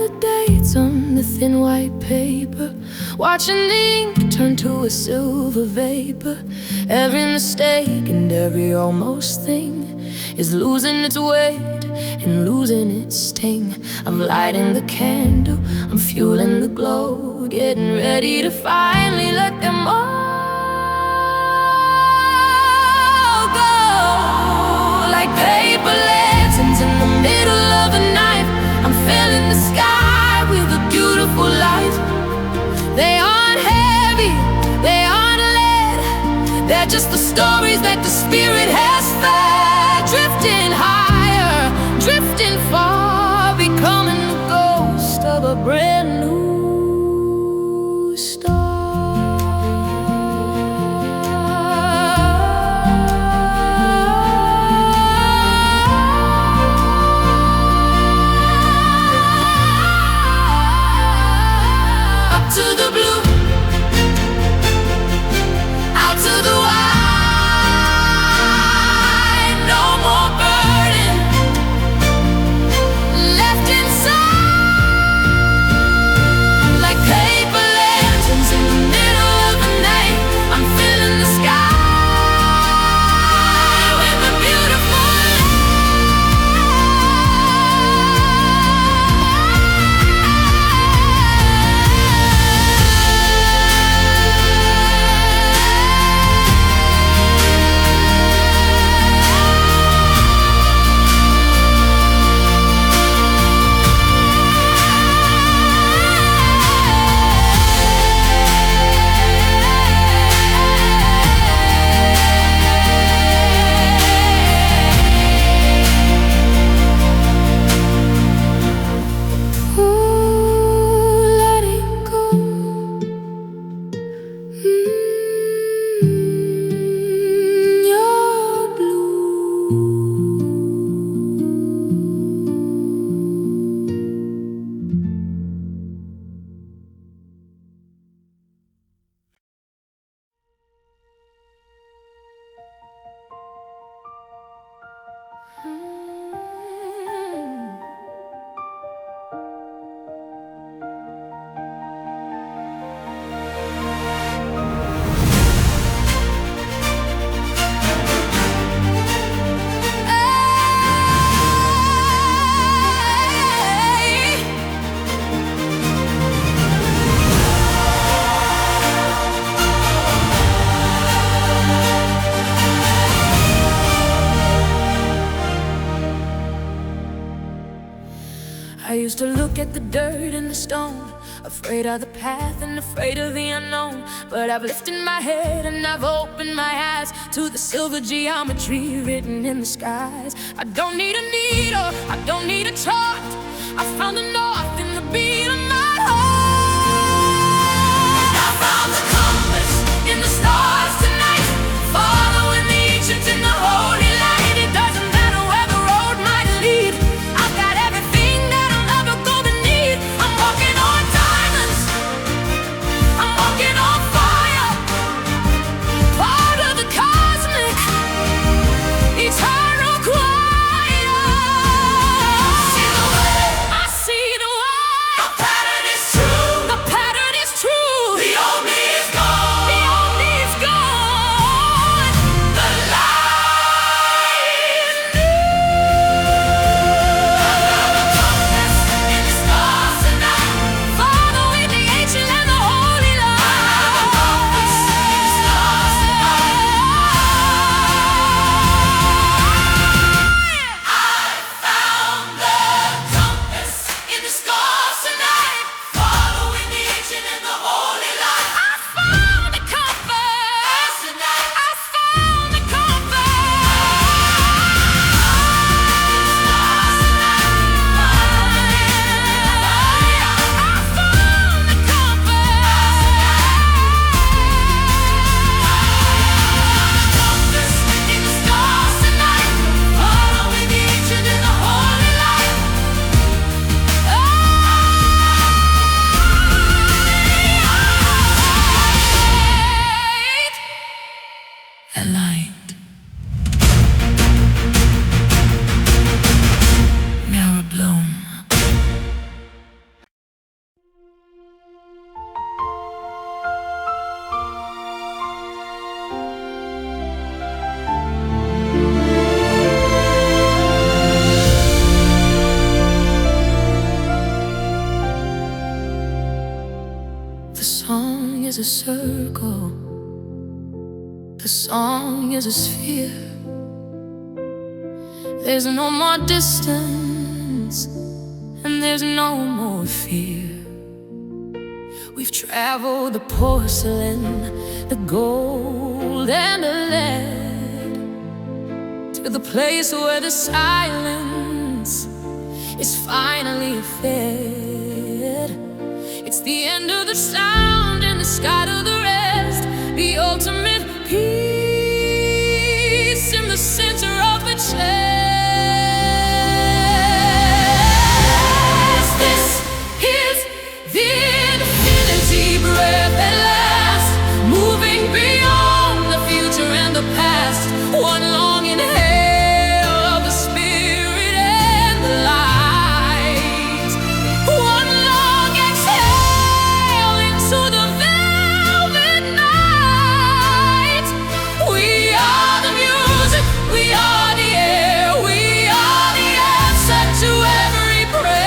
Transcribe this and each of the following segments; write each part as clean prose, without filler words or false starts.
the dates on the thin white paper, watching ink turn to a silver vapor. Every mistake and every almost thing is losing its weight and losing its sting. I'm lighting the candle, I'm fueling the glow, getting ready to finally let them all go. Like paper lanterns in the middle of the night, I'm filling the sky with a beautiful light. They aren't heavy, they aren't lead, they're just the stories that the spirit has fed. Drifting higher, drifting far, becoming the ghost of a brand new star. Up to the blue, out to the wide, no more burden left inside. Like paper lanterns in the middle of the night, I'm filling the sky with a beautiful light. I used to look at the dirt and the stone, afraid of the path and afraid of the unknown. But I've lifted my head and I've opened my eyes to the silver geometry written in the skies. I don't need a needle, I don't need a chart, I found the north in the beat of my heart. I found the compass in the stars tonight, following the ancients in the holy light. It doesn't matter where the road might lead, I've got everything that I'll ever go to need. I'm walking on diamonds, I'm walking on fire, part of the cosmic eternal choir. I see the way, I see the way. The song is a circle, the song is a sphere. There's no more distance, and there's no more fear. We've traveled the porcelain, the gold and the lead, to the place where the silence is finally fed. It's the end of the sound and the sky to the rest, the ultimate peace in the center of the chest. This is the infinity breath at last, moving beyond the future and the past. One long inhale of the spirit and the light, one long exhale into the velvet night. We are the music, we are the air, we are the answer to every prayer.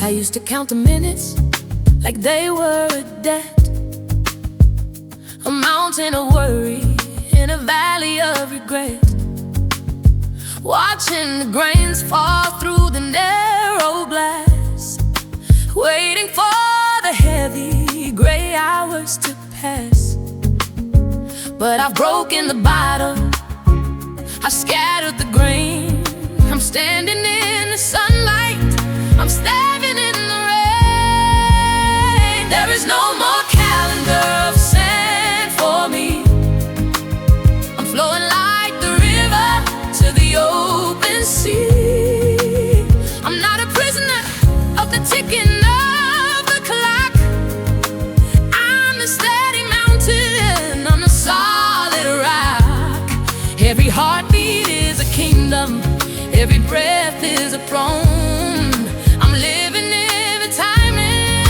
I used to count the minutes like they were a debt, a mountain of worry in a valley of regret, watching the grains fall through the narrow glass, waiting for the heavy gray hours to pass. But I've broken the bottle, I've scattered the grain. I'm standing in the sunlight, I'm standing in the rain. There is no more calendar of sand for me. I'm flowing like the river to the open sea. I'm not a prisoner of the ticking of the clock. I'm the steady mountain, I'm the solid rock. Every heartbeat is a kingdom, every breath is a throne. I'm living in the timing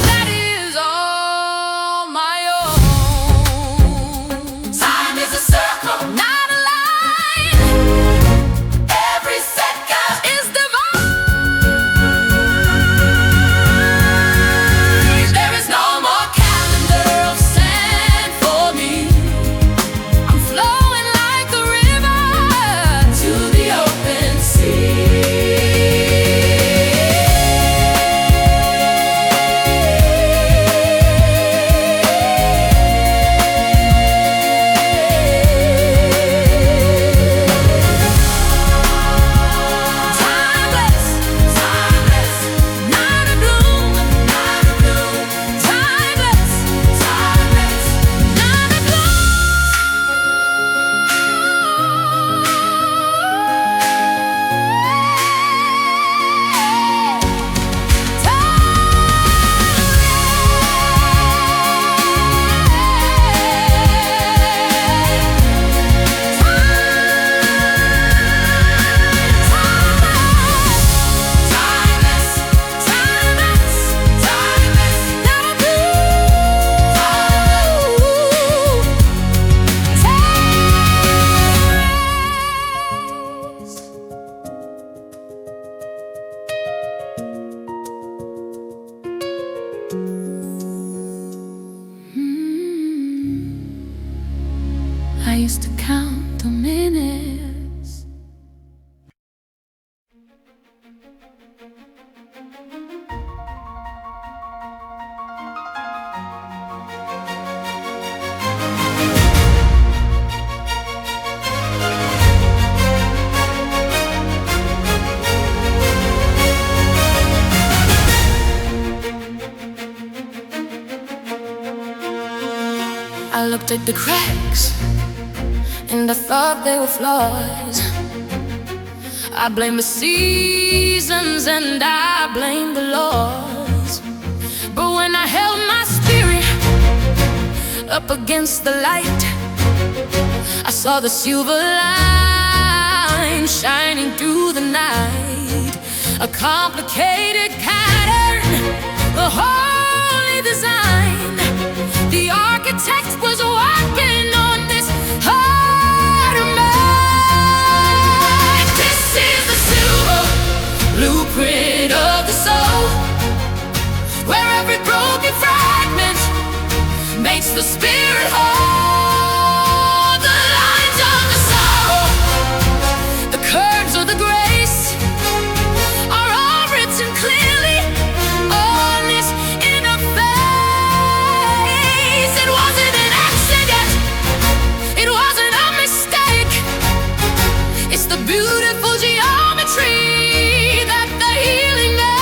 that is all my own. Time is a circle, Not a line, every second is divine. there is no more calendar of sand for me. I'm flowing like a river I used to count the minutes. I looked at the cracks and I thought they were flaws. I blame the seasons and I blame the laws. But when I held my spirit up against the light, I saw the silver line shining through the night. A complicated pattern, a holy design. The architect was working on this heart of mine. This is the silver blueprint of the soul, where every broken fragment makes the spirit whole. The lines of the sorrow, the curves of the grace are all written clearly on this inner face. It wasn't an accident, it wasn't a mistake. It's the beautiful geometry that the healing makes.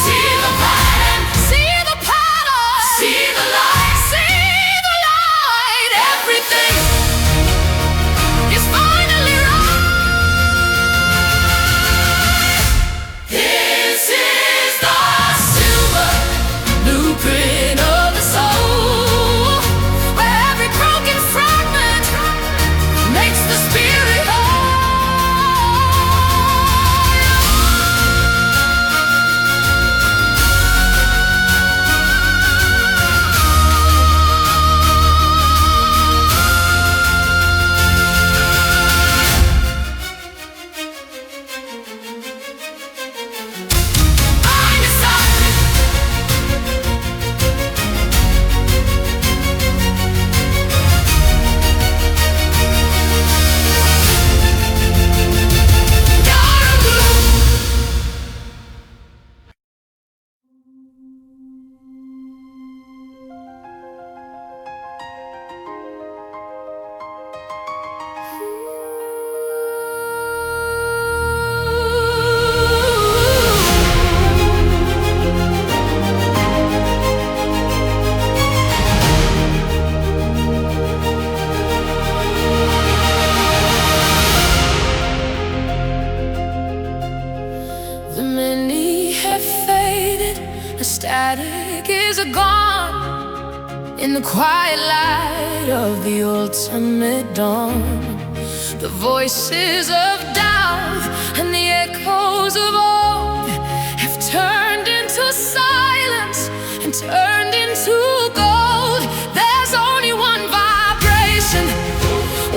See the pattern, see the pattern, see the light, see the light. Everything is finally right. This is the silver blueprint of the soul, where every broken fragment makes the spirit whole. I'm decided. Nyara Bloom. The many have faded, the static is gone. In the quiet light of the ultimate dawn, the voices of doubt and the echoes of old have turned into silence and turned into gold. There's only one vibration,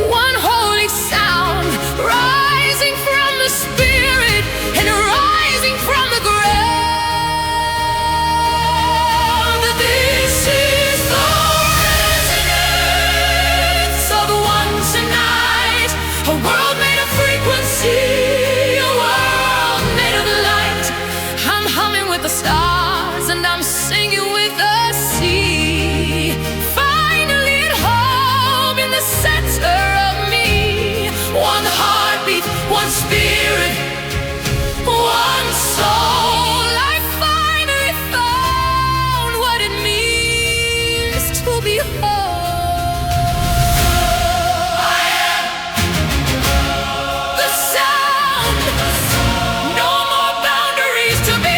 one holy sound, rising from the spirit and rising from the ground. This is the resonance of one tonight. A world made of frequency, a world made of light. I'm humming with the stars and I'm singing with the sea. Finally at home in the center of me. One heartbeat, one spirit, one soul. I finally found what it means to be whole. I am the sound. No more boundaries to be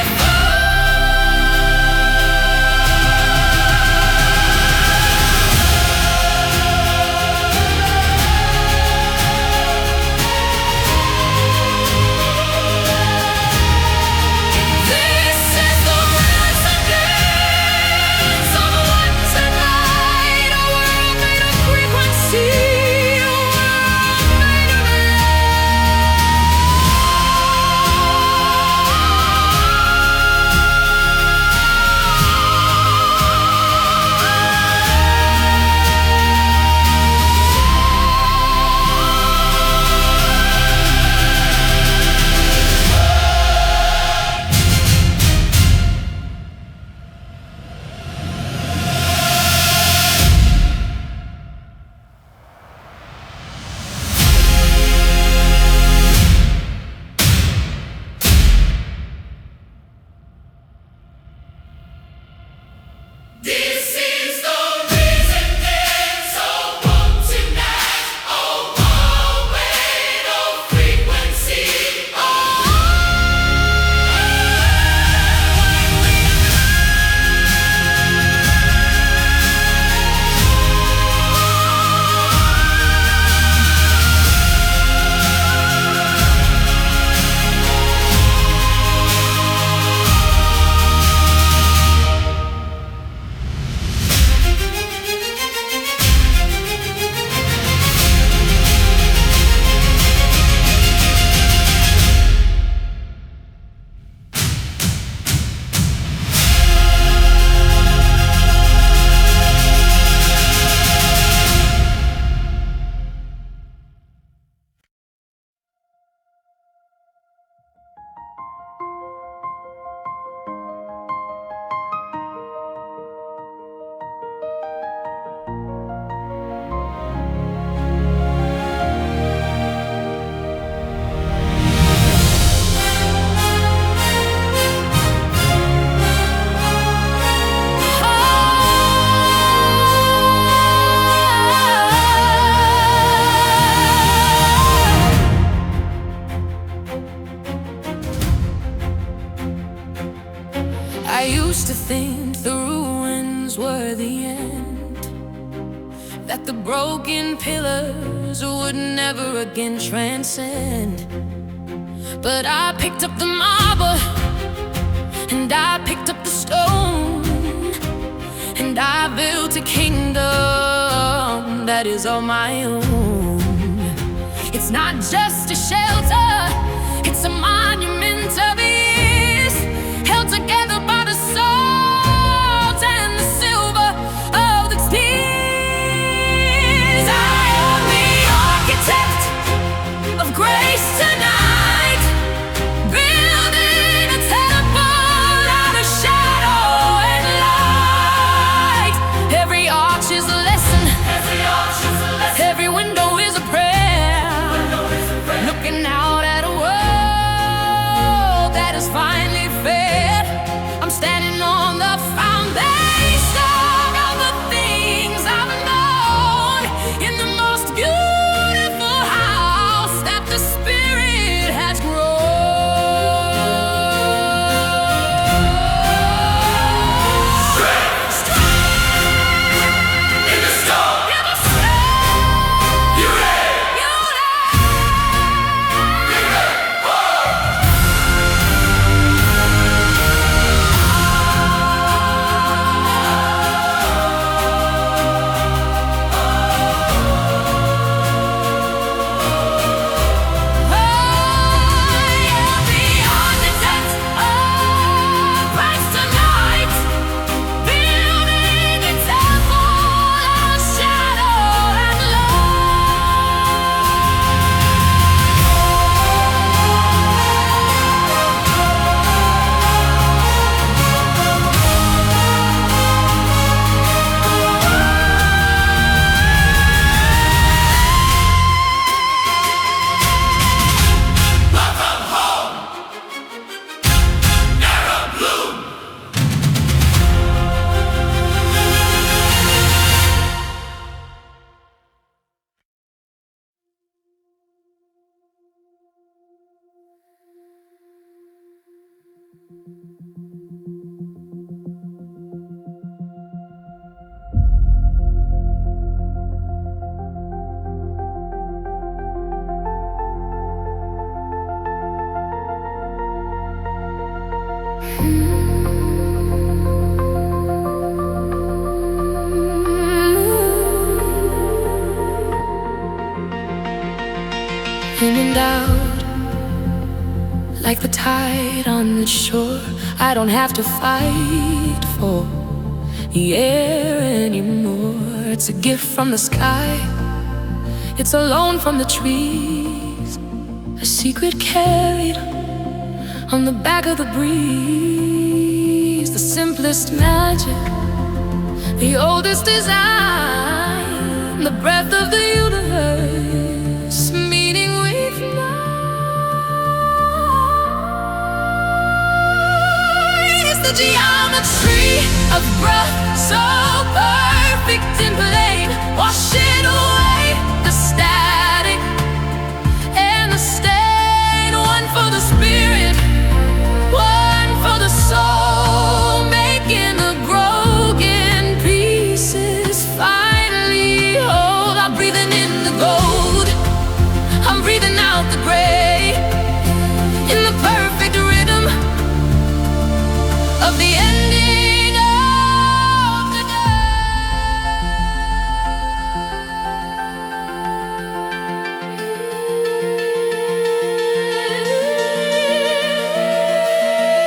This is the resonance of one tonight. that the broken pillars would never again transcend. But I picked up the marble, and I picked up the stone, and I built a kingdom that is all my own. It's not just a shelter, it's a monument of ease, held together by the salt and the silver of the tears. I am the architect of grace tonight, building a temple out of shadow and light. Every arch is a lesson, every window is a prayer, looking out at a world that is finally fair. I'm standing on the foundation of the things I've known, in the most beautiful house that the Spirit has grown. Strength in the storm, in the storm. You ready? You Nyara Bloom. In and out, like the tide on the shore. I don't have to fight for the air anymore. It's a gift from the sky, it's a loan from the trees, a secret carried on the back of the breeze. The simplest magic, the oldest design, the breath of the universe, meeting with mine. It's the geometry of breath, so perfect and plain, washing away the static and the stain. One for the spirit, one for the soul, making the broken pieces finally whole. I'm breathing in the gold, I'm breathing out the gray, in the perfect rhythm of the ending of the day.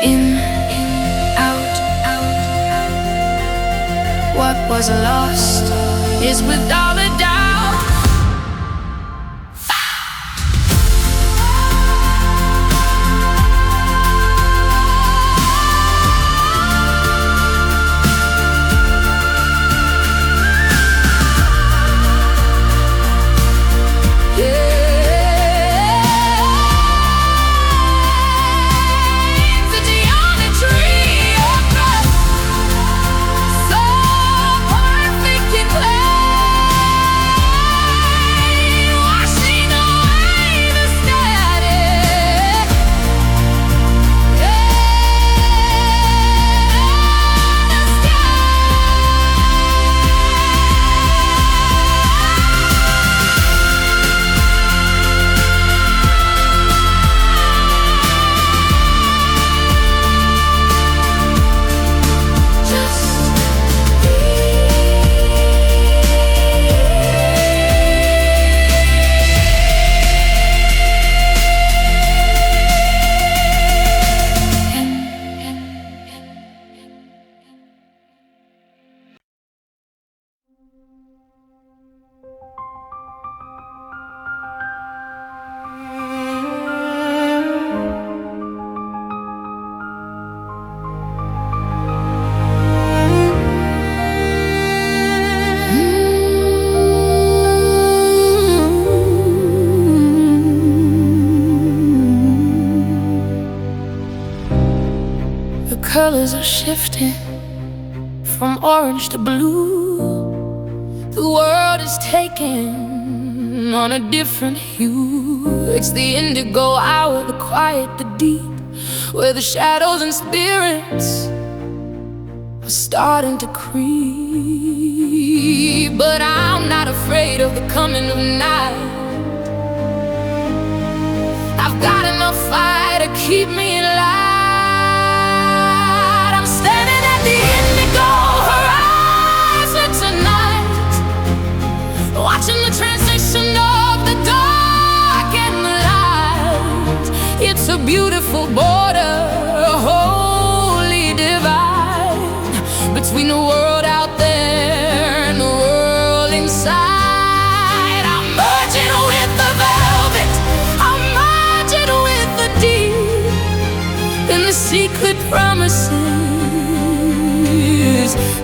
In, out, out. What was lost is without a doubt. The geometry of breath, so perfect and clear. colors are shifting from orange to blue. The world is taking on a different hue. It's the indigo hour, the quiet, the deep, where the shadows and spirits are starting to creep. But I'm not afraid of the coming of night. I've got enough fire to keep me in light. I'm standing at the indigo horizon tonight, watching the transition of the dark and the light. It's a beautiful border, a holy divide, between the world out there and the world inside. I'm merging with the velvet, I'm merging with the deep, and the secret promises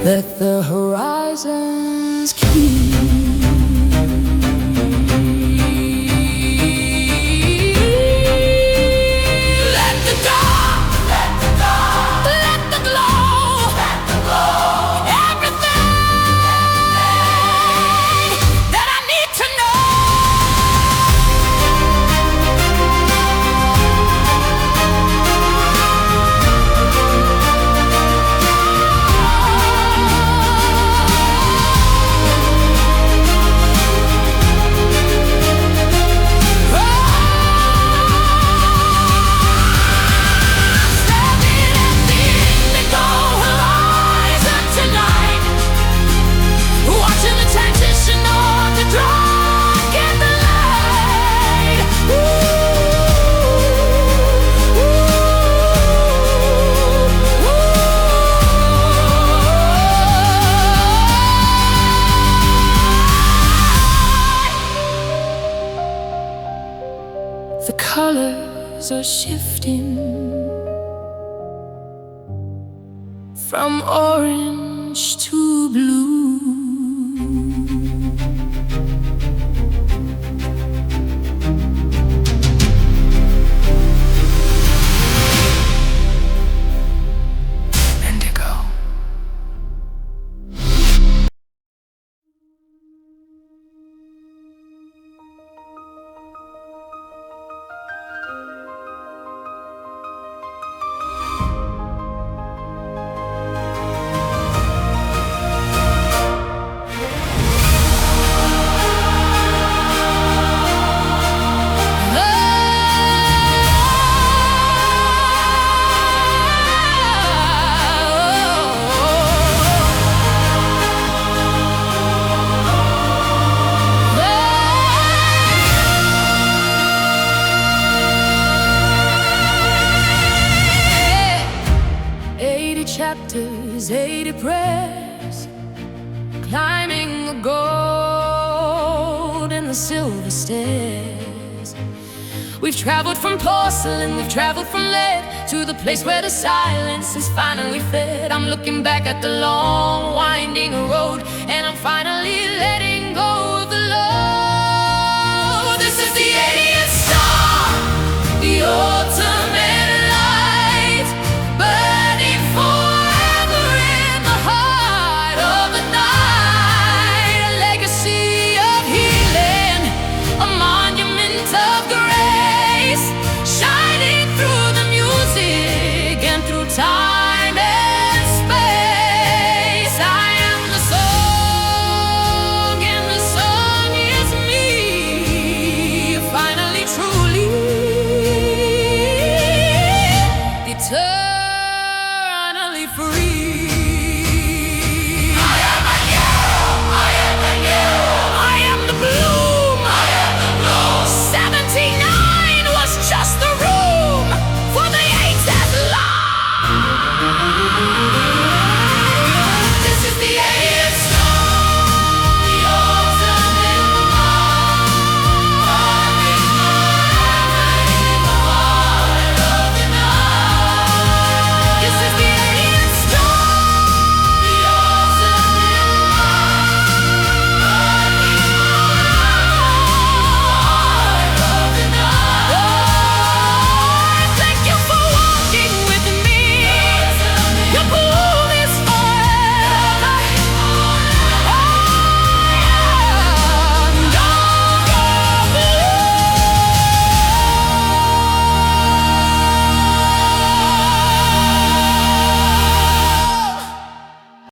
that the horizons keep. The colors are shifting from orange to blue. Chapters, 80 prayers, climbing the gold and the silver stairs. We've traveled from porcelain, we've traveled from lead, to the place where the silence is finally fed. I'm looking back at the long winding road, and I'm finally letting